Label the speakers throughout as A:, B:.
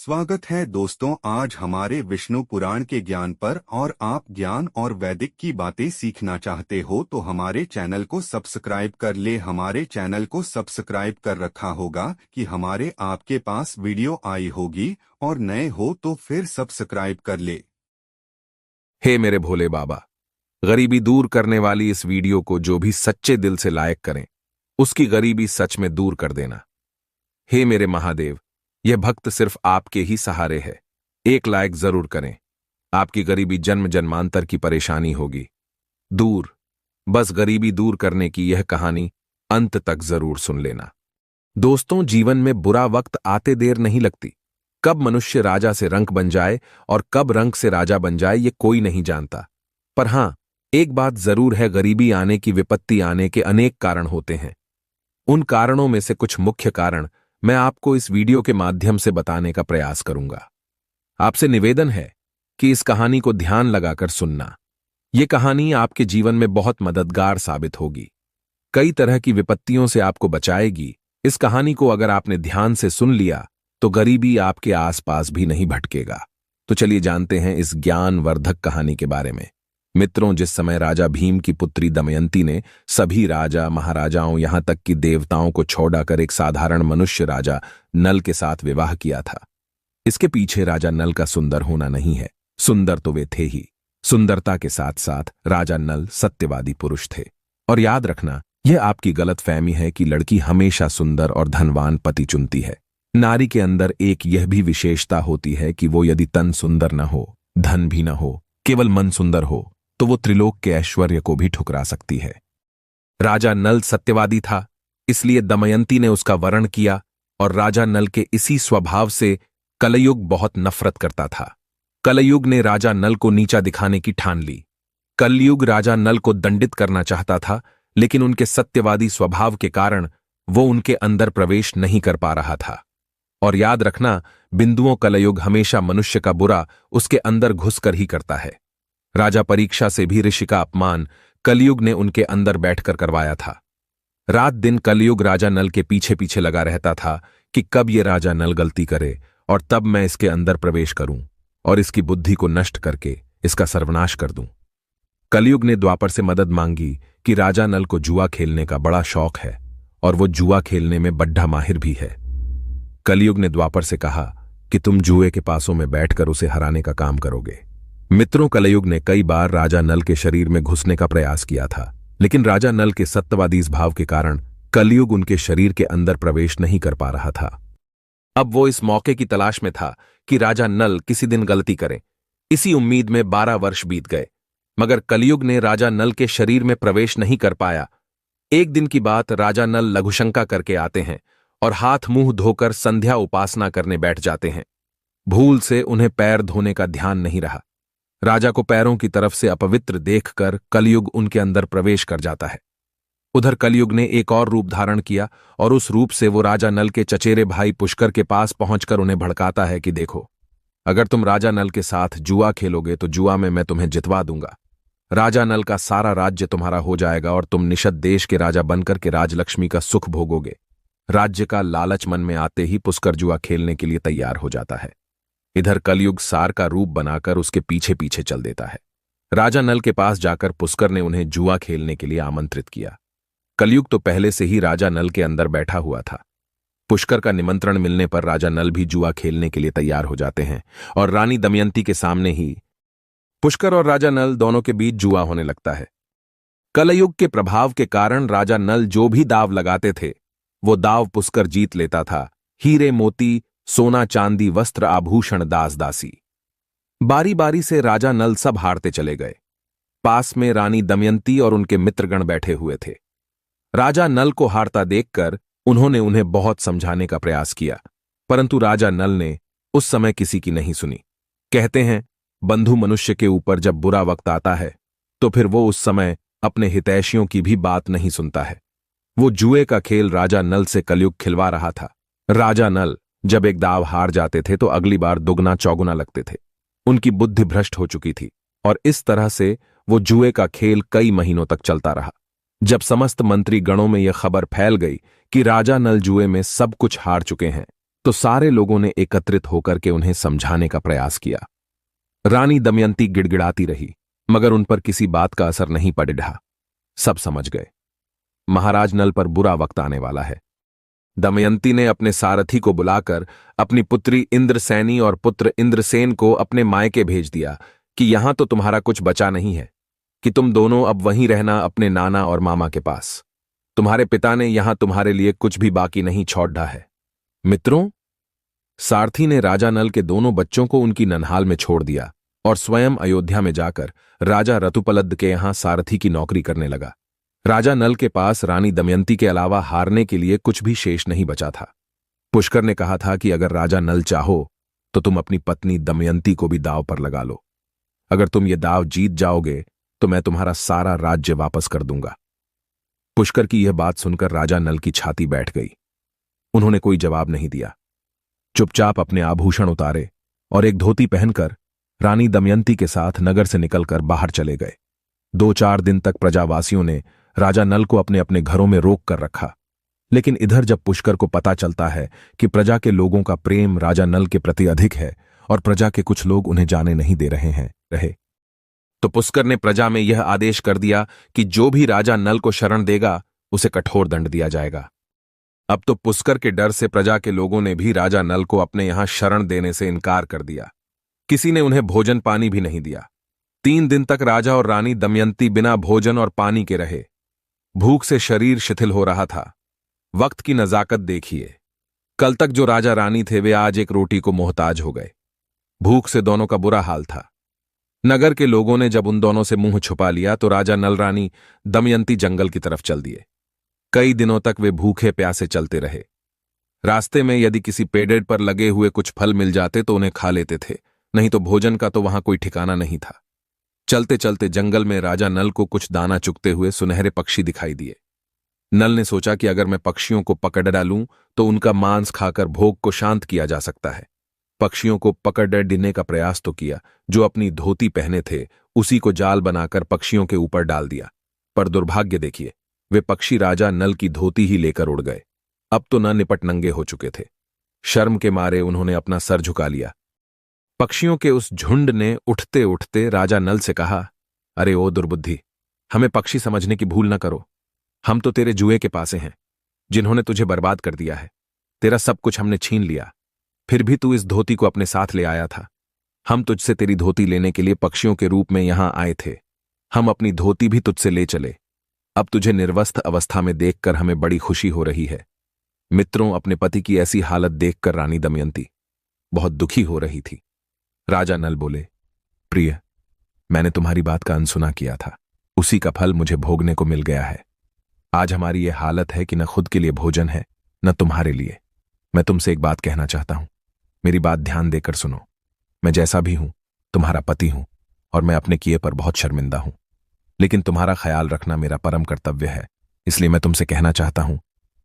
A: स्वागत है दोस्तों, आज हमारे विष्णु पुराण के ज्ञान पर। और आप ज्ञान और वैदिक की बातें सीखना चाहते हो तो हमारे चैनल को सब्सक्राइब कर ले। हमारे चैनल को सब्सक्राइब कर रखा होगा कि हमारे आपके पास वीडियो आई होगी, और नए हो तो फिर सब्सक्राइब कर ले।
B: हे मेरे भोले बाबा, गरीबी दूर करने वाली इस वीडियो को जो भी सच्चे दिल से लाइक करें, उसकी गरीबी सच में दूर कर देना। हे मेरे महादेव, यह भक्त सिर्फ आपके ही सहारे है। एक लाइक जरूर करें। आपकी गरीबी जन्म जन्मांतर की परेशानी होगी दूर। बस गरीबी दूर करने की यह कहानी अंत तक जरूर सुन लेना। दोस्तों, जीवन में बुरा वक्त आते देर नहीं लगती। कब मनुष्य राजा से रंक बन जाए और कब रंक से राजा बन जाए ये कोई नहीं जानता। पर हां, एक बात जरूर है, गरीबी आने की, विपत्ति आने के अनेक कारण होते हैं। उन कारणों में से कुछ मुख्य कारण मैं आपको इस वीडियो के माध्यम से बताने का प्रयास करूंगा। आपसे निवेदन है कि इस कहानी को ध्यान लगाकर सुनना। यह कहानी आपके जीवन में बहुत मददगार साबित होगी, कई तरह की विपत्तियों से आपको बचाएगी। इस कहानी को अगर आपने ध्यान से सुन लिया तो गरीबी आपके आसपास भी नहीं भटकेगा। तो चलिए जानते हैं इस ज्ञानवर्धक कहानी के बारे में। मित्रों, जिस समय राजा भीम की पुत्री दमयंती ने सभी राजा महाराजाओं यहां तक कि देवताओं को छोड़कर एक साधारण मनुष्य राजा नल के साथ विवाह किया था, इसके पीछे राजा नल का सुंदर होना नहीं है। सुंदर तो वे थे ही, सुंदरता के साथ साथ राजा नल सत्यवादी पुरुष थे। और याद रखना, यह आपकी गलतफहमी है कि लड़की हमेशा सुंदर और धनवान पति चुनती है। नारी के अंदर एक यह भी विशेषता होती है कि वो यदि तन सुंदर न हो, धन भी न हो, केवल मन सुंदर हो, तो वो त्रिलोक के ऐश्वर्य को भी ठुकरा सकती है। राजा नल सत्यवादी था, इसलिए दमयंती ने उसका वरण किया, और राजा नल के इसी स्वभाव से कलयुग बहुत नफरत करता था। कलयुग ने राजा नल को नीचा दिखाने की ठान ली। कलयुग राजा नल को दंडित करना चाहता था, लेकिन उनके सत्यवादी स्वभाव के कारण वो उनके अंदर प्रवेश नहीं कर पा रहा था। और याद रखना, बिंदुओं कलयुग हमेशा मनुष्य का बुरा उसके अंदर घुसकर ही करता है। राजा परीक्षा से भी ऋषि का अपमान कलयुग ने उनके अंदर बैठकर करवाया था। रात दिन कलयुग राजा नल के पीछे पीछे लगा रहता था कि कब ये राजा नल गलती करे और तब मैं इसके अंदर प्रवेश करूं और इसकी बुद्धि को नष्ट करके इसका सर्वनाश कर दूं। कलयुग ने द्वापर से मदद मांगी कि राजा नल को जुआ खेलने का बड़ा शौक है और वो जुआ खेलने में बड्ढा माहिर भी है। कलयुग ने द्वापर से कहा कि तुम जुए के पासों में बैठकर उसे हराने का काम करोगे। मित्रों, कलयुग ने कई बार राजा नल के शरीर में घुसने का प्रयास किया था, लेकिन राजा नल के सत्यवादी इस भाव के कारण कलयुग उनके शरीर के अंदर प्रवेश नहीं कर पा रहा था। अब वो इस मौके की तलाश में था कि राजा नल किसी दिन गलती करें। इसी उम्मीद में 12 वर्ष बीत गए, मगर कलयुग ने राजा नल के शरीर में प्रवेश नहीं कर पाया। एक दिन की बात, राजा नल लघुशंका करके आते हैं और हाथ मुंह धोकर संध्या उपासना करने बैठ जाते हैं। भूल से उन्हें पैर धोने का ध्यान नहीं रहा। राजा को पैरों की तरफ से अपवित्र देखकर कलयुग उनके अंदर प्रवेश कर जाता है। उधर कलयुग ने एक और रूप धारण किया और उस रूप से वो राजा नल के चचेरे भाई पुष्कर के पास पहुंचकर उन्हें भड़काता है कि देखो, अगर तुम राजा नल के साथ जुआ खेलोगे तो जुआ में मैं तुम्हें जितवा दूंगा। राजा नल का सारा राज्य तुम्हारा हो जाएगा और तुम निषद देश के राजा बनकर के राजलक्ष्मी का सुख भोगोगे। राज्य का लालच मन में आते ही पुष्कर जुआ खेलने के लिए तैयार हो जाता है। इधर कलयुग सार का रूप बनाकर उसके पीछे पीछे चल देता है। राजा नल के पास जाकर पुष्कर ने उन्हें जुआ खेलने के लिए आमंत्रित किया। कलयुग तो पहले से ही राजा नल के अंदर बैठा हुआ था। पुष्कर का निमंत्रण मिलने पर राजा नल भी जुआ खेलने के लिए तैयार हो जाते हैं और रानी दमयंती के सामने ही पुष्कर और राजा नल दोनों के बीच जुआ होने लगता है। कलयुग के प्रभाव के कारण राजा नल जो भी दाव लगाते थे वो दाव पुष्कर जीत लेता था। हीरे मोती, सोना चांदी, वस्त्र आभूषण, दास दासी, बारी बारी से राजा नल सब हारते चले गए। पास में रानी दमयंती और उनके मित्रगण बैठे हुए थे। राजा नल को हारता देखकर उन्होंने उन्हें बहुत समझाने का प्रयास किया, परंतु राजा नल ने उस समय किसी की नहीं सुनी। कहते हैं, बंधु मनुष्य के ऊपर जब बुरा वक्त आता है तो फिर वो उस समय अपने हितैषियों की भी बात नहीं सुनता है। वो जुए का खेल राजा नल से कलयुग खिलवा रहा था। राजा नल जब एक दाव हार जाते थे तो अगली बार दुगना चौगुना लगते थे। उनकी बुद्धि भ्रष्ट हो चुकी थी और इस तरह से वो जुए का खेल कई महीनों तक चलता रहा। जब समस्त मंत्री गणों में यह खबर फैल गई कि राजा नल जुए में सब कुछ हार चुके हैं, तो सारे लोगों ने एकत्रित होकर के उन्हें समझाने का प्रयास किया। रानी दमयंती गिड़गिड़ाती रही, मगर उन पर किसी बात का असर नहीं पड़ रहा। सब समझ गए, महाराज नल पर बुरा वक्त आने वाला है। दमयंती ने अपने सारथी को बुलाकर अपनी पुत्री इंद्रसेनी और पुत्र इंद्रसेन को अपने मायके भेज दिया कि यहां तो तुम्हारा कुछ बचा नहीं है, कि तुम दोनों अब वहीं रहना अपने नाना और मामा के पास। तुम्हारे पिता ने यहां तुम्हारे लिए कुछ भी बाकी नहीं छोड़ा है। मित्रों, सारथी ने राजा नल के दोनों बच्चों को उनकी नन्हाल में छोड़ दिया और स्वयं अयोध्या में जाकर राजा ऋतुपलद के यहां सारथी की नौकरी करने लगा। राजा नल के पास रानी दमयंती के अलावा हारने के लिए कुछ भी शेष नहीं बचा था। पुष्कर ने कहा था कि अगर राजा नल चाहो तो तुम अपनी पत्नी दमयंती को भी दांव पर लगा लो। अगर तुम ये दांव जीत जाओगे तो मैं तुम्हारा सारा राज्य वापस कर दूंगा। पुष्कर की यह बात सुनकर राजा नल की छाती बैठ गई। उन्होंने कोई जवाब नहीं दिया। चुपचाप अपने आभूषण उतारे और एक धोती पहनकर रानी दमयंती के साथ नगर से निकलकर बाहर चले गए। 2-4 दिन तक प्रजावासियों ने राजा नल को अपने अपने घरों में रोक कर रखा, लेकिन इधर जब पुष्कर को पता चलता है कि प्रजा के लोगों का प्रेम राजा नल के प्रति अधिक है और प्रजा के कुछ लोग उन्हें जाने नहीं दे रहे तो पुष्कर ने प्रजा में यह आदेश कर दिया कि जो भी राजा नल को शरण देगा उसे कठोर दंड दिया जाएगा। अब तो पुष्कर के डर से प्रजा के लोगों ने भी राजा नल को अपने यहां शरण देने से इनकार कर दिया। किसी ने उन्हें भोजन पानी भी नहीं दिया। 3 दिन तक राजा और रानी दमयंती बिना भोजन और पानी के रहे। भूख से शरीर शिथिल हो रहा था। वक्त की नजाकत देखिए, कल तक जो राजा रानी थे वे आज एक रोटी को मोहताज हो गए। भूख से दोनों का बुरा हाल था। नगर के लोगों ने जब उन दोनों से मुंह छुपा लिया तो राजा नल रानी दमयंती जंगल की तरफ चल दिए। कई दिनों तक वे भूखे प्यासे चलते रहे। रास्ते में यदि किसी पेड़ पर लगे हुए कुछ फल मिल जाते तो उन्हें खा लेते थे, नहीं तो भोजन का तो वहां कोई ठिकाना नहीं था। चलते चलते जंगल में राजा नल को कुछ दाना चुगते हुए सुनहरे पक्षी दिखाई दिए। नल ने सोचा कि अगर मैं पक्षियों को पकड़ डालूं तो उनका मांस खाकर भोग को शांत किया जा सकता है। पक्षियों को पकड़ देने का प्रयास तो किया। जो अपनी धोती पहने थे उसी को जाल बनाकर पक्षियों के ऊपर डाल दिया, पर दुर्भाग्य देखिए, वे पक्षी राजा नल की धोती ही लेकर उड़ गए। अब तो न निपट नंगे हो चुके थे। शर्म के मारे उन्होंने अपना सर झुका लिया। पक्षियों के उस झुंड ने उठते उठते राजा नल से कहा, अरे ओ दुर्बुद्धि, हमें पक्षी समझने की भूल न करो। हम तो तेरे जुए के पासे हैं, जिन्होंने तुझे बर्बाद कर दिया है। तेरा सब कुछ हमने छीन लिया, फिर भी तू इस धोती को अपने साथ ले आया था। हम तुझसे तेरी धोती लेने के लिए पक्षियों के रूप में यहां आए थे। हम अपनी धोती भी तुझसे ले चले। अब तुझे निर्वस्त्र अवस्था में देखकर हमें बड़ी खुशी हो रही है। मित्रों, अपने पति की ऐसी हालत देखकर रानी दमयंती बहुत दुखी हो रही थी। राजा नल बोले, प्रिय, मैंने तुम्हारी बात का अनसुना किया था, उसी का फल मुझे भोगने को मिल गया है। आज हमारी यह हालत है कि न खुद के लिए भोजन है न तुम्हारे लिए। मैं तुमसे एक बात कहना चाहता हूं, मेरी बात ध्यान देकर सुनो। मैं जैसा भी हूं तुम्हारा पति हूं और मैं अपने किए पर बहुत शर्मिंदा हूं, लेकिन तुम्हारा ख्याल रखना मेरा परम कर्तव्य है। इसलिए मैं तुमसे कहना चाहता हूं,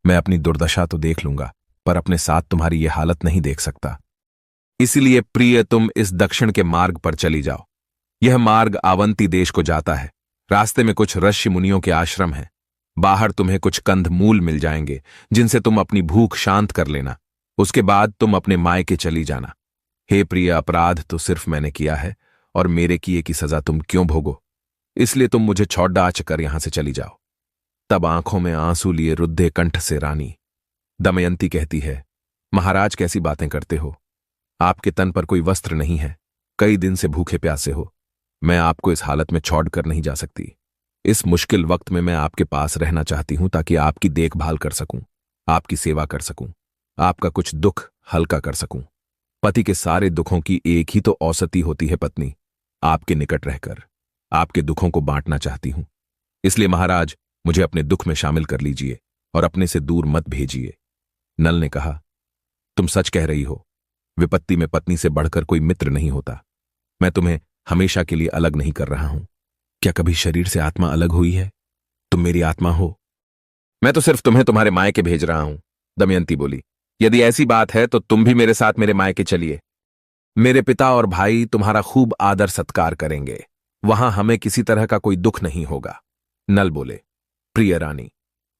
B: मैं अपनी दुर्दशा तो देख लूंगा, पर अपने साथ तुम्हारी यह हालत नहीं देख सकता। इसलिए प्रिय, तुम इस दक्षिण के मार्ग पर चली जाओ। यह मार्ग आवंती देश को जाता है। रास्ते में कुछ ऋषि मुनियों के आश्रम हैं। बाहर तुम्हें कुछ कंद मूल मिल जाएंगे, जिनसे तुम अपनी भूख शांत कर लेना। उसके बाद तुम अपने मायके चली जाना। हे प्रिय, अपराध तो सिर्फ मैंने किया है और मेरे किए की सजा तुम क्यों भोगो? इसलिए तुम मुझे छौड़ा कर यहां से चली जाओ। तब आंखों में आंसू लिए रुद्धे कंठ से रानी दमयंती कहती है, महाराज कैसी बातें करते हो? आपके तन पर कोई वस्त्र नहीं है, कई दिन से भूखे प्यासे हो। मैं आपको इस हालत में छोड़ कर नहीं जा सकती। इस मुश्किल वक्त में मैं आपके पास रहना चाहती हूं ताकि आपकी देखभाल कर सकूं, आपकी सेवा कर सकूं, आपका कुछ दुख हल्का कर सकूं। पति के सारे दुखों की एक ही तो औसती होती है पत्नी। आपके निकट रहकर आपके दुखों को बांटना चाहती हूं। इसलिए महाराज, मुझे अपने दुख में शामिल कर लीजिए और अपने से दूर मत भेजिए। नल ने कहा, तुम सच कह रही हो। विपत्ति में पत्नी से बढ़कर कोई मित्र नहीं होता। मैं तुम्हें हमेशा के लिए अलग नहीं कर रहा हूं। क्या कभी शरीर से आत्मा अलग हुई है? तुम मेरी आत्मा हो। मैं तो सिर्फ तुम्हें तुम्हारे मायके भेज रहा हूं। दमयंती बोली, यदि ऐसी बात है तो तुम भी मेरे साथ मेरे मायके चलिए। मेरे पिता और भाई तुम्हारा खूब आदर सत्कार करेंगे। वहां हमें किसी तरह का कोई दुख नहीं होगा। नल बोले, प्रिय रानी,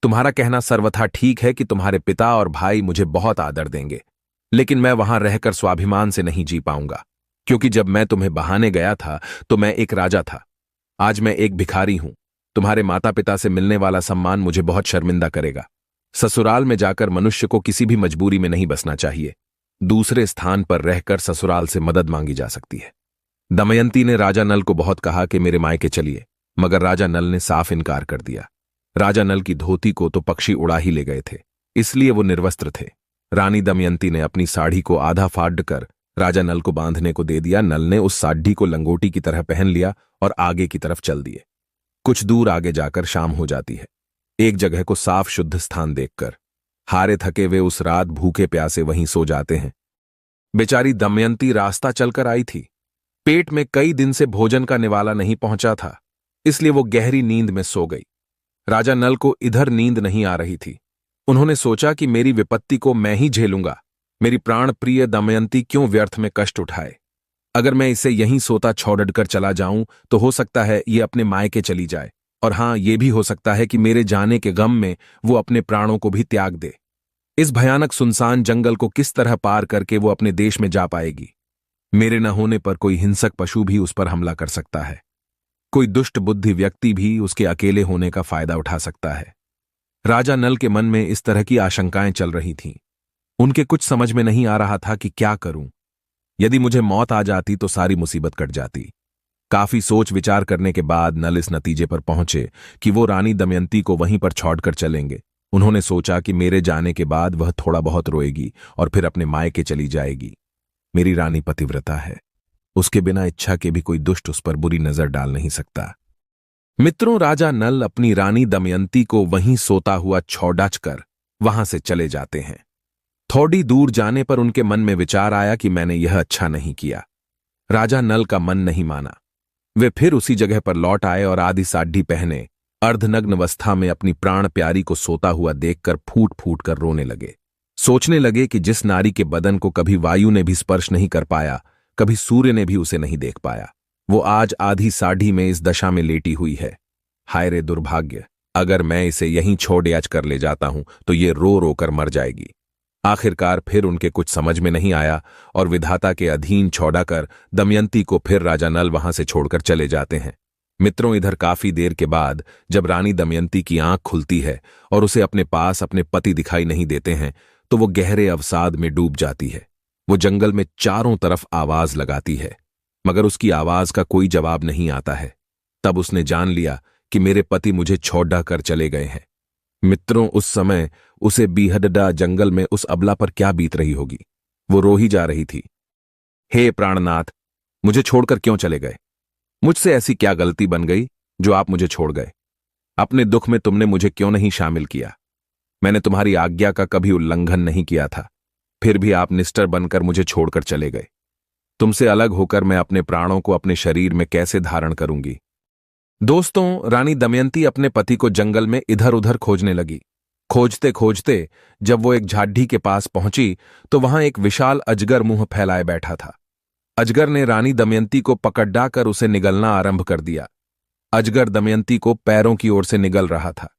B: तुम्हारा कहना सर्वथा ठीक है कि तुम्हारे पिता और भाई मुझे बहुत आदर देंगे, लेकिन मैं वहां रहकर स्वाभिमान से नहीं जी पाऊंगा, क्योंकि जब मैं तुम्हें बहाने गया था तो मैं एक राजा था। आज मैं एक भिखारी हूं। तुम्हारे माता पिता से मिलने वाला सम्मान मुझे बहुत शर्मिंदा करेगा। ससुराल में जाकर मनुष्य को किसी भी मजबूरी में नहीं बसना चाहिए। दूसरे स्थान पर रहकर ससुराल से मदद मांगी जा सकती है। दमयंती ने राजा नल को बहुत कहा कि मेरे मायके चलिए, मगर राजा नल ने साफ इनकार कर दिया। राजा नल की धोती को तो पक्षी उड़ा ही ले गए थे, इसलिए वो निर्वस्त्र थे। रानी दमयंती ने अपनी साड़ी को आधा फाड़ कर राजा नल को बांधने को दे दिया। नल ने उस साड़ी को लंगोटी की तरह पहन लिया और आगे की तरफ चल दिए। कुछ दूर आगे जाकर शाम हो जाती है। एक जगह को साफ शुद्ध स्थान देखकर हारे थके वे उस रात भूखे प्यासे वहीं सो जाते हैं। बेचारी दमयंती रास्ता चलकर आई थी। पेट में कई दिन से भोजन का निवाला नहीं पहुंचा था, इसलिए वो गहरी नींद में सो गई। राजा नल को इधर नींद नहीं आ रही थी। उन्होंने सोचा कि मेरी विपत्ति को मैं ही झेलूंगा। मेरी प्राण प्रिय दमयंती क्यों व्यर्थ में कष्ट उठाए। अगर मैं इसे यहीं सोता छोड़कर चला जाऊं तो हो सकता है ये अपने मायके चली जाए, और हां, ये भी हो सकता है कि मेरे जाने के गम में वो अपने प्राणों को भी त्याग दे। इस भयानक सुनसान जंगल को किस तरह पार करके वो अपने देश में जा पाएगी। मेरे न होने पर कोई हिंसक पशु भी उस पर हमला कर सकता है। कोई दुष्ट बुद्धि व्यक्ति भी उसके अकेले होने का फायदा उठा सकता है। राजा नल के मन में इस तरह की आशंकाएं चल रही थीं। उनके कुछ समझ में नहीं आ रहा था कि क्या करूं। यदि मुझे मौत आ जाती तो सारी मुसीबत कट जाती। काफी सोच विचार करने के बाद नल इस नतीजे पर पहुंचे कि वो रानी दमयंती को वहीं पर छोड़कर चलेंगे। उन्होंने सोचा कि मेरे जाने के बाद वह थोड़ा बहुत रोएगी और फिर अपने मायके चली जाएगी। मेरी रानी पतिव्रता है, उसके बिना इच्छा के भी कोई दुष्ट उस पर बुरी नजर डाल नहीं सकता। मित्रों, राजा नल अपनी रानी दमयंती को वहीं सोता हुआ छोड़कर वहां से चले जाते हैं। थोड़ी दूर जाने पर उनके मन में विचार आया कि मैंने यह अच्छा नहीं किया। राजा नल का मन नहीं माना। वे फिर उसी जगह पर लौट आए और आधी साड़ी पहने अर्धनग्न अवस्था में अपनी प्राण प्यारी को सोता हुआ देखकर फूट फूट कर रोने लगे। सोचने लगे कि जिस नारी के बदन को कभी वायु ने भी स्पर्श नहीं कर पाया, कभी सूर्य ने भी उसे नहीं देख पाया, वो आज आधी साड़ी में इस दशा में लेटी हुई है। हाय रे दुर्भाग्य! अगर मैं इसे यहीं छोड़ याच कर ले जाता हूं तो ये रो रो कर मर जाएगी। आखिरकार फिर उनके कुछ समझ में नहीं आया और विधाता के अधीन छोड़कर दमयंती को फिर राजा नल वहां से छोड़कर चले जाते हैं। मित्रों, इधर काफी देर के बाद जब रानी दमयंती की आंख खुलती है और उसे अपने पास अपने पति दिखाई नहीं देते हैं तो वो गहरे अवसाद में डूब जाती है। वो जंगल में चारों तरफ आवाज लगाती है, मगर उसकी आवाज का कोई जवाब नहीं आता है। तब उसने जान लिया कि मेरे पति मुझे छोड़ कर चले गए हैं। मित्रों, उस समय उसे बीहडडा जंगल में उस अबला पर क्या बीत रही होगी। वो रो ही जा रही थी। हे प्राणनाथ, मुझे छोड़कर क्यों चले गए? मुझसे ऐसी क्या गलती बन गई जो आप मुझे छोड़ गए? अपने दुख में तुमने मुझे क्यों नहीं शामिल किया? मैंने तुम्हारी आज्ञा का कभी उल्लंघन नहीं किया था, फिर भी आप निष्ठुर बनकर मुझे छोड़कर चले गए। तुमसे अलग होकर मैं अपने प्राणों को अपने शरीर में कैसे धारण करूंगी? दोस्तों, रानी दमयंती अपने पति को जंगल में इधर उधर खोजने लगी। खोजते खोजते जब वो एक झाड़ी के पास पहुंची तो वहां एक विशाल अजगर मुंह फैलाए बैठा था। अजगर ने रानी दमयंती को पकड़ उसे निगलना आरंभ कर दिया। अजगर दमयंती को पैरों की ओर से निगल रहा था।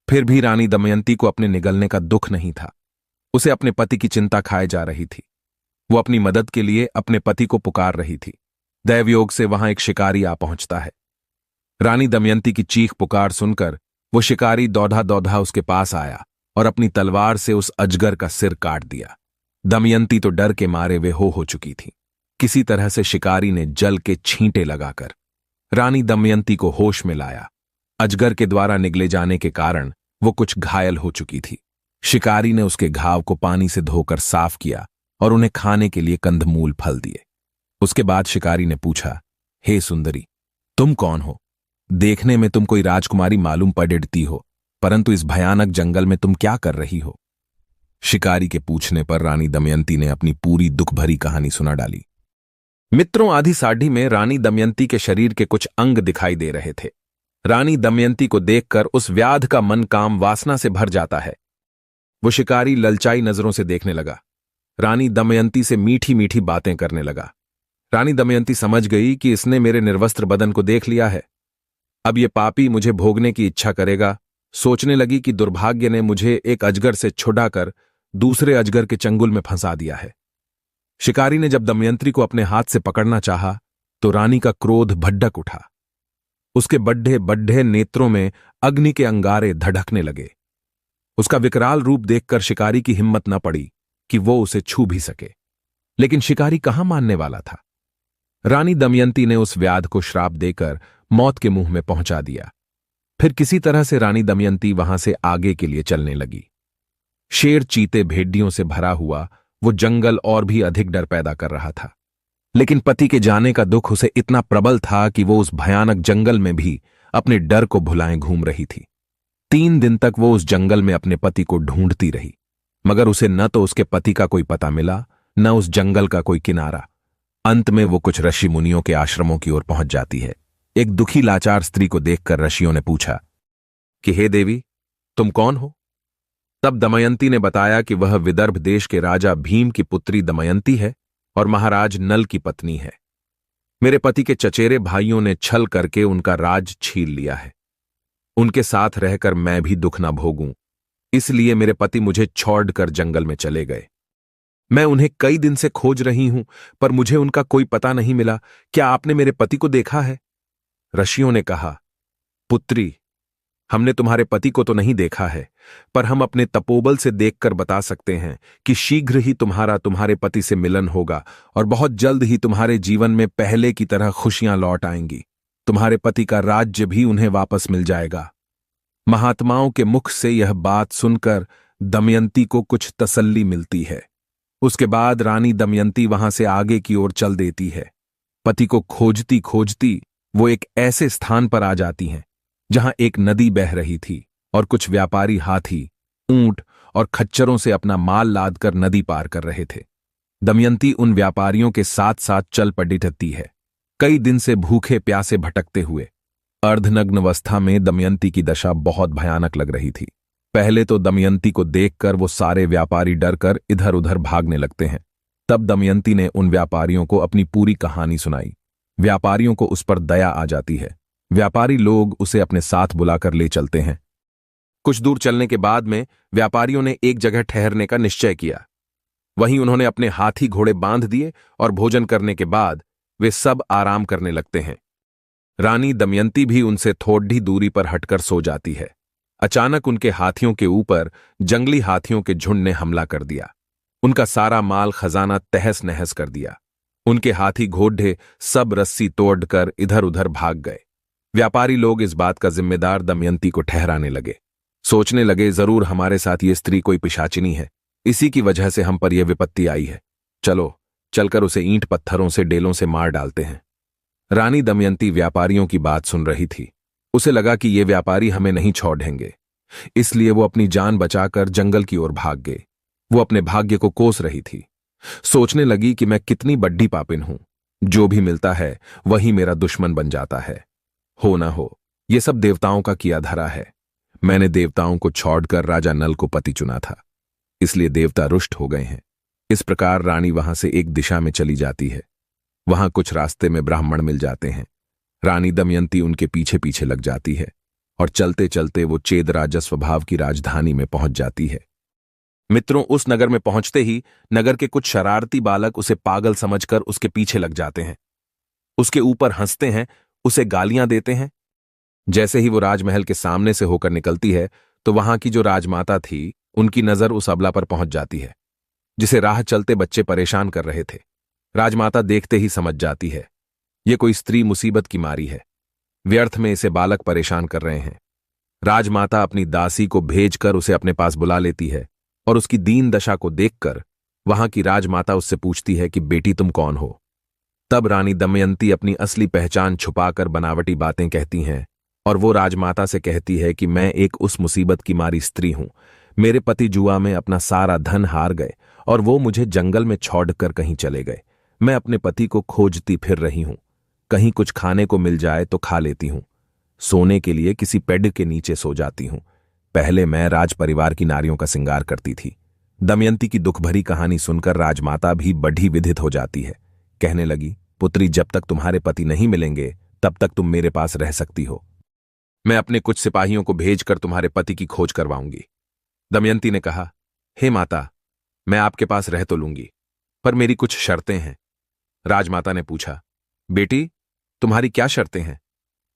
B: फिर भी रानी दमयंती को अपने निगलने का दुख नहीं था। उसे अपने पति की चिंता खाए जा रही थी। वो अपनी मदद के लिए अपने पति को पुकार रही थी। दैवयोग से वहां एक शिकारी आ पहुंचता है। रानी दमयंती की चीख पुकार सुनकर वो शिकारी दौड़ा दौड़ा उसके पास आया और अपनी तलवार से उस अजगर का सिर काट दिया। दमयंती तो डर के मारे वे हो चुकी थी। किसी तरह से शिकारी ने जल के छींटे लगाकर रानी दमयंती को होश में लाया। अजगर के द्वारा निगले जाने के कारण वो कुछ घायल हो चुकी थी। शिकारी ने उसके घाव को पानी से धोकर साफ किया और उन्हें खाने के लिए कंदमूल फल दिए। उसके बाद शिकारी ने पूछा, हे सुंदरी, तुम कौन हो? देखने में तुम कोई राजकुमारी मालूम पड़ती हो, परंतु इस भयानक जंगल में तुम क्या कर रही हो? शिकारी के पूछने पर रानी दमयंती ने अपनी पूरी दुख भरी कहानी सुना डाली। मित्रों, आधी साड़ी में रानी दमयंती के शरीर के कुछ अंग दिखाई दे रहे थे। रानी दमयंती को देखकर उस व्याध का मन काम वासना से भर जाता है। वो शिकारी ललचाई नजरों से देखने लगा। रानी दमयंती से मीठी मीठी बातें करने लगा। रानी दमयंती समझ गई कि इसने मेरे निर्वस्त्र बदन को देख लिया है। अब ये पापी मुझे भोगने की इच्छा करेगा। सोचने लगी कि दुर्भाग्य ने मुझे एक अजगर से छुड़ाकर दूसरे अजगर के चंगुल में फंसा दिया है। शिकारी ने जब दमयंती को अपने हाथ से पकड़ना चाहा तो रानी का क्रोध भड्डक उठा। उसके बड्ढे बड्ढे नेत्रों में अग्नि के अंगारे धड़कने लगे। उसका विकराल रूप देखकर शिकारी की हिम्मत न पड़ी कि वो उसे छू भी सके, लेकिन शिकारी कहां मानने वाला था। रानी दमयंती ने उस व्याध को श्राप देकर मौत के मुंह में पहुंचा दिया। फिर किसी तरह से रानी दमयंती वहां से आगे के लिए चलने लगी। शेर, चीते, भेड़ियों से भरा हुआ वो जंगल और भी अधिक डर पैदा कर रहा था, लेकिन पति के जाने का दुख उसे इतना प्रबल था कि वो उस भयानक जंगल में भी अपने डर को भुलाए घूम रही थी। 3 दिन तक वो उस जंगल में अपने पति को ढूंढती रही, मगर उसे न तो उसके पति का कोई पता मिला, न उस जंगल का कोई किनारा। अंत में वो कुछ ऋषि मुनियों के आश्रमों की ओर पहुंच जाती है। एक दुखी लाचार स्त्री को देखकर ऋषियों ने पूछा कि हे देवी, तुम कौन हो? तब दमयंती ने बताया कि वह विदर्भ देश के राजा भीम की पुत्री दमयंती है और महाराज नल की पत्नी है। मेरे पति के चचेरे भाइयों ने छल करके उनका राज छीन लिया है। उनके साथ रहकर मैं भी दुख न भोगूं, इसलिए मेरे पति मुझे छोड़कर जंगल में चले गए। मैं उन्हें कई दिन से खोज रही हूं, पर मुझे उनका कोई पता नहीं मिला। क्या आपने मेरे पति को देखा है? ऋषियों ने कहा, पुत्री, हमने तुम्हारे पति को तो नहीं देखा है, पर हम अपने तपोबल से देखकर बता सकते हैं कि शीघ्र ही तुम्हारे पति से मिलन होगा और बहुत जल्द ही तुम्हारे जीवन में पहले की तरह खुशियां लौट आएंगी। तुम्हारे पति का राज्य भी उन्हें वापस मिल जाएगा। महात्माओं के मुख से यह बात सुनकर दमयंती को कुछ तसल्ली मिलती है। उसके बाद रानी दमयंती वहां से आगे की ओर चल देती है। पति को खोजती खोजती वो एक ऐसे स्थान पर आ जाती हैं जहां एक नदी बह रही थी और कुछ व्यापारी हाथी, ऊंट और खच्चरों से अपना माल लादकर नदी पार कर रहे थे। दमयंती उन व्यापारियों के साथ साथ चल पड़ती है, कई दिन से भूखे प्यासे भटकते हुए। अर्धनग्न अवस्था में दमयंती की दशा बहुत भयानक लग रही थी। पहले तो दमयंती को देखकर वो सारे व्यापारी डरकर इधर उधर भागने लगते हैं। तब दमयंती ने उन व्यापारियों को अपनी पूरी कहानी सुनाई। व्यापारियों को उस पर दया आ जाती है। व्यापारी लोग उसे अपने साथ बुलाकर ले चलते हैं। कुछ दूर चलने के बाद में व्यापारियों ने एक जगह ठहरने का निश्चय किया। वहीं उन्होंने अपने हाथी घोड़े बांध दिए और भोजन करने के बाद वे सब आराम करने लगते हैं। रानी दमयंती भी उनसे थोड़ी दूरी पर हटकर सो जाती है। अचानक उनके हाथियों के ऊपर जंगली हाथियों के झुंड ने हमला कर दिया। उनका सारा माल खजाना तहस नहस कर दिया। उनके हाथी घोड़े सब रस्सी तोड़कर इधर उधर भाग गए। व्यापारी लोग इस बात का जिम्मेदार दमयंती को ठहराने लगे। सोचने लगे, जरूर हमारे साथ ये स्त्री कोई पिशाचिनी है, इसी की वजह से हम पर यह विपत्ति आई है। चलो चलकर उसे ईंट पत्थरों से डेलों से मार डालते हैं। रानी दमयंती व्यापारियों की बात सुन रही थी। उसे लगा कि ये व्यापारी हमें नहीं छोड़ेंगे, इसलिए वो अपनी जान बचाकर जंगल की ओर भाग गए। वो अपने भाग्य को कोस रही थी। सोचने लगी कि मैं कितनी बड्डी पापिन हूं, जो भी मिलता है वही मेरा दुश्मन बन जाता है। हो ना हो, ये सब देवताओं का किया धरा है। मैंने देवताओं को छोड़कर राजा नल को पति चुना था, इसलिए देवता रुष्ट हो गए हैं। इस प्रकार रानी वहां से एक दिशा में चली जाती है। वहां कुछ रास्ते में ब्राह्मण मिल जाते हैं। रानी दमयंती उनके पीछे पीछे लग जाती है और चलते चलते वो चेद राजस्व भाव की राजधानी में पहुंच जाती है। मित्रों, उस नगर में पहुंचते ही नगर के कुछ शरारती बालक उसे पागल समझकर उसके पीछे लग जाते हैं। उसके ऊपर हंसते हैं, उसे गालियां देते हैं। जैसे ही वो राजमहल के सामने से होकर निकलती है तो वहां की जो राजमाता थी, उनकी नजर उस अबला पर पहुंच जाती है जिसे राह चलते बच्चे परेशान कर रहे थे। राजमाता देखते ही समझ जाती है ये कोई स्त्री मुसीबत की मारी है, व्यर्थ में इसे बालक परेशान कर रहे हैं। राजमाता अपनी दासी को भेजकर उसे अपने पास बुला लेती है और उसकी दीन दशा को देखकर वहां की राजमाता उससे पूछती है कि बेटी तुम कौन हो। तब रानी दमयंती अपनी असली पहचान छुपाकर बनावटी बातें कहती हैं और वो राजमाता से कहती है कि मैं एक उस मुसीबत की मारी स्त्री हूं। मेरे पति जुआ में अपना सारा धन हार गए और वो मुझे जंगल में छोड़कर कहीं चले गए। मैं अपने पति को खोजती फिर रही हूं। कहीं कुछ खाने को मिल जाए तो खा लेती हूं। सोने के लिए किसी पेड़ के नीचे सो जाती हूं। पहले मैं राज परिवार की नारियों का श्रृंगार करती थी। दमयंती की दुख भरी कहानी सुनकर राजमाता भी बड़ी विधित हो जाती है। कहने लगी, पुत्री, जब तक तुम्हारे पति नहीं मिलेंगे तब तक तुम मेरे पास रह सकती हो। मैं अपने कुछ सिपाहियों को भेजकर तुम्हारे पति की खोज करवाऊंगी। दमयंती ने कहा, हे माता, मैं आपके पास रह तो लूंगी, पर मेरी कुछ शर्तें हैं। राजमाता ने पूछा, बेटी, तुम्हारी क्या शर्तें हैं?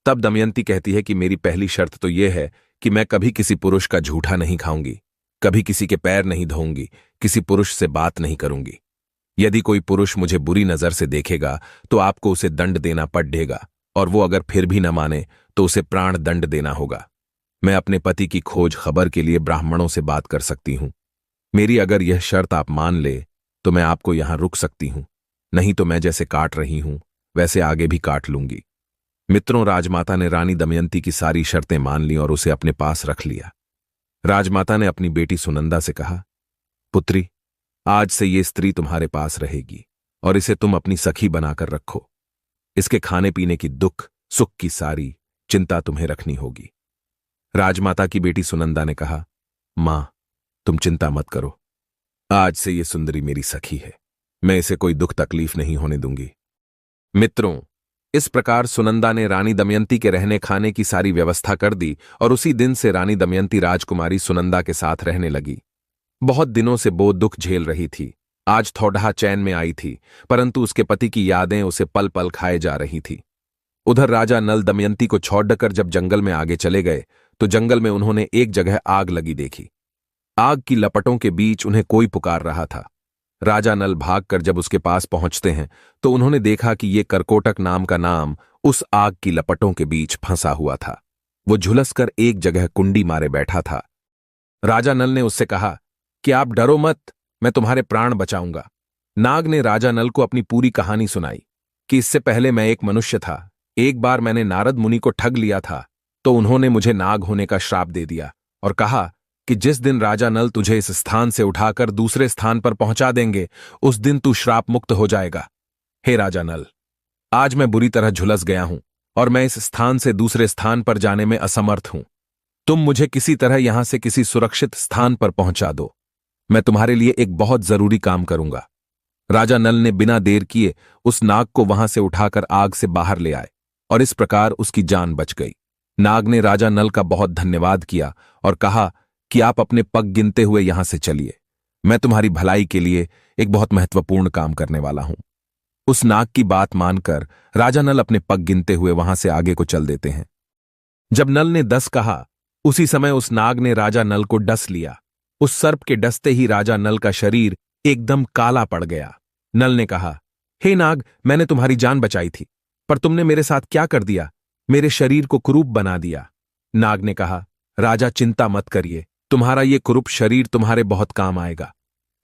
B: तब दमयंती कहती है कि मेरी पहली शर्त तो यह है कि मैं कभी किसी पुरुष का झूठा नहीं खाऊंगी, कभी किसी के पैर नहीं धोऊंगी, किसी पुरुष से बात नहीं करूंगी। यदि कोई पुरुष मुझे बुरी नजर से देखेगा तो आपको उसे दंड देना पड़ेगा, और वो अगर फिर भी न माने तो उसे प्राण दंड देना होगा। मैं अपने पति की खोज खबर के लिए ब्राह्मणों से बात कर सकती हूं। मेरी अगर यह शर्त आप मान ले तो मैं आपको यहां रुक सकती हूं, नहीं तो मैं जैसे काट रही हूं वैसे आगे भी काट लूंगी। मित्रों, राजमाता ने रानी दमयंती की सारी शर्तें मान ली और उसे अपने पास रख लिया। राजमाता ने अपनी बेटी सुनंदा से कहा, पुत्री, आज से ये स्त्री तुम्हारे पास रहेगी और इसे तुम अपनी सखी बनाकर रखो। इसके खाने पीने की दुख सुख की सारी चिंता तुम्हें रखनी होगी। राजमाता की बेटी सुनंदा ने कहा, मां, तुम चिंता मत करो, आज से ये सुंदरी मेरी सखी है, मैं इसे कोई दुख तकलीफ नहीं होने दूंगी। मित्रों, इस प्रकार सुनंदा ने रानी दमयंती के रहने खाने की सारी व्यवस्था कर दी और उसी दिन से रानी दमयंती राजकुमारी सुनंदा के साथ रहने लगी। बहुत दिनों से वो दुख झेल रही थी, आज थोड़ा चैन में आई थी, परंतु उसके पति की यादें उसे पल पल खाए जा रही थी। उधर राजा नल दमयंती को छोड़कर जब जंगल में आगे चले गए तो जंगल में उन्होंने एक जगह आग लगी देखी। आग की लपटों के बीच उन्हें कोई पुकार रहा था। राजा नल भागकर जब उसके पास पहुंचते हैं तो उन्होंने देखा कि ये करकोटक नाम का नाम उस आग की लपटों के बीच फंसा हुआ था। वो झुलसकर एक जगह कुंडी मारे बैठा था। राजा नल ने उससे कहा कि आप डरो मत, मैं तुम्हारे प्राण बचाऊंगा। नाग ने राजा नल को अपनी पूरी कहानी सुनाई कि इससे पहले मैं एक मनुष्य था, एक बार मैंने नारद मुनि को ठग लिया था, तो उन्होंने मुझे नाग होने का श्राप दे दिया और कहा कि जिस दिन राजा नल तुझे इस स्थान से उठाकर दूसरे स्थान पर पहुंचा देंगे उस दिन तू श्राप मुक्त हो जाएगा। हे राजा नल, आज मैं बुरी तरह झुलस गया हूं और मैं इस स्थान से दूसरे स्थान पर जाने में असमर्थ हूं। तुम मुझे किसी तरह यहां से किसी सुरक्षित स्थान पर पहुंचा दो, मैं तुम्हारे लिए एक बहुत जरूरी काम करूंगा। राजा नल ने बिना देर किए उस नाग को वहां से उठाकर आग से बाहर ले आए और इस प्रकार उसकी जान बच गई। नाग ने राजा नल का बहुत धन्यवाद किया और कहा कि आप अपने पग गिनते हुए यहां से चलिए, मैं तुम्हारी भलाई के लिए एक बहुत महत्वपूर्ण काम करने वाला हूं। उस नाग की बात मानकर राजा नल अपने पग गिनते हुए वहां से आगे को चल देते हैं। जब नल ने 10 कहा, उसी समय उस नाग ने राजा नल को डस लिया। उस सर्प के डसते ही राजा नल का शरीर एकदम काला पड़ गया। नल ने कहा, हे नाग, मैंने तुम्हारी जान बचाई थी, पर तुमने मेरे साथ क्या कर दिया? मेरे शरीर को कुरूप बना दिया। नाग ने कहा, राजा चिंता मत करिए, तुम्हारा ये कुरूप शरीर तुम्हारे बहुत काम आएगा।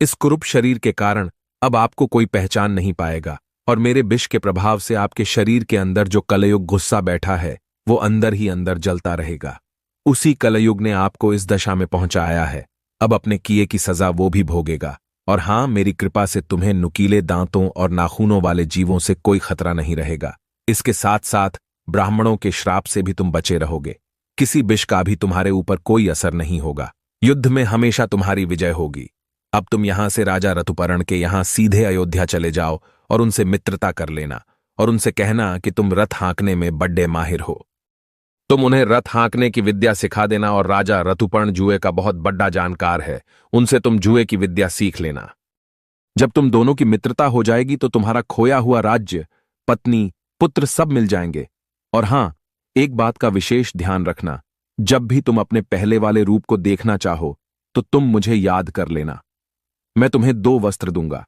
B: इस कुरूप शरीर के कारण अब आपको कोई पहचान नहीं पाएगा और मेरे विष के प्रभाव से आपके शरीर के अंदर जो कलयुग गुस्सा बैठा है वो अंदर ही अंदर जलता रहेगा। उसी कलयुग ने आपको इस दशा में पहुंचाया है, अब अपने किए की सजा वो भी भोगेगा। और हां, मेरी कृपा से तुम्हें नुकीले दांतों और नाखूनों वाले जीवों से कोई खतरा नहीं रहेगा। इसके साथ साथ ब्राह्मणों के श्राप से भी तुम बचे रहोगे। किसी विष का भी तुम्हारे ऊपर कोई असर नहीं होगा। युद्ध में हमेशा तुम्हारी विजय होगी। अब तुम यहां से राजा ऋतुपर्ण के यहां सीधे अयोध्या चले जाओ और उनसे मित्रता कर लेना और उनसे कहना कि तुम रथ हाँकने में बड़े माहिर हो। तुम उन्हें रथ हाँकने की विद्या सिखा देना और राजा ऋतुपर्ण जुए का बहुत बड़ा जानकार है, उनसे तुम जुए की विद्या सीख लेना। जब तुम दोनों की मित्रता हो जाएगी तो तुम्हारा खोया हुआ राज्य, पत्नी, पुत्र सब मिल जाएंगे। और हां, एक बात का विशेष ध्यान रखना, जब भी तुम अपने पहले वाले रूप को देखना चाहो तो तुम मुझे याद कर लेना। मैं तुम्हें 2 वस्त्र दूंगा,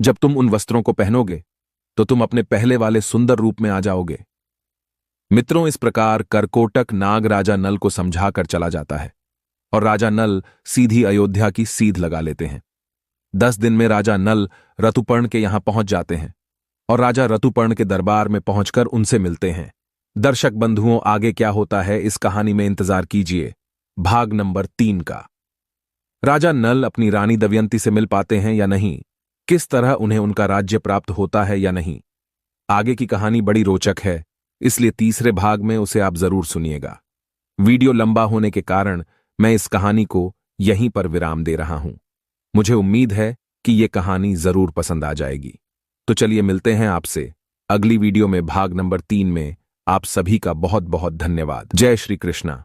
B: जब तुम उन वस्त्रों को पहनोगे तो तुम अपने पहले वाले सुंदर रूप में आ जाओगे। मित्रों, इस प्रकार करकोटक नाग राजा नल को समझाकर चला जाता है और राजा नल सीधी अयोध्या की सीध लगा लेते हैं। 10 दिन में राजा नल ऋतुपर्ण के यहां पहुंच जाते हैं और राजा ऋतुपर्ण के दरबार में पहुंचकर उनसे मिलते हैं। दर्शक बंधुओं, आगे क्या होता है इस कहानी में इंतजार कीजिए, भाग नंबर 3 का। राजा नल अपनी रानी दमयंती से मिल पाते हैं या नहीं, किस तरह उन्हें उनका राज्य प्राप्त होता है या नहीं, आगे की कहानी बड़ी रोचक है, इसलिए तीसरे भाग में उसे आप जरूर सुनिएगा। वीडियो लंबा होने के कारण मैं इस कहानी को यहीं पर विराम दे रहा हूं। मुझे उम्मीद है कि यह कहानी जरूर पसंद आ जाएगी। तो चलिए मिलते हैं आपसे अगली वीडियो में भाग नंबर 3 में। आप सभी का बहुत बहुत धन्यवाद। जय श्री कृष्णा।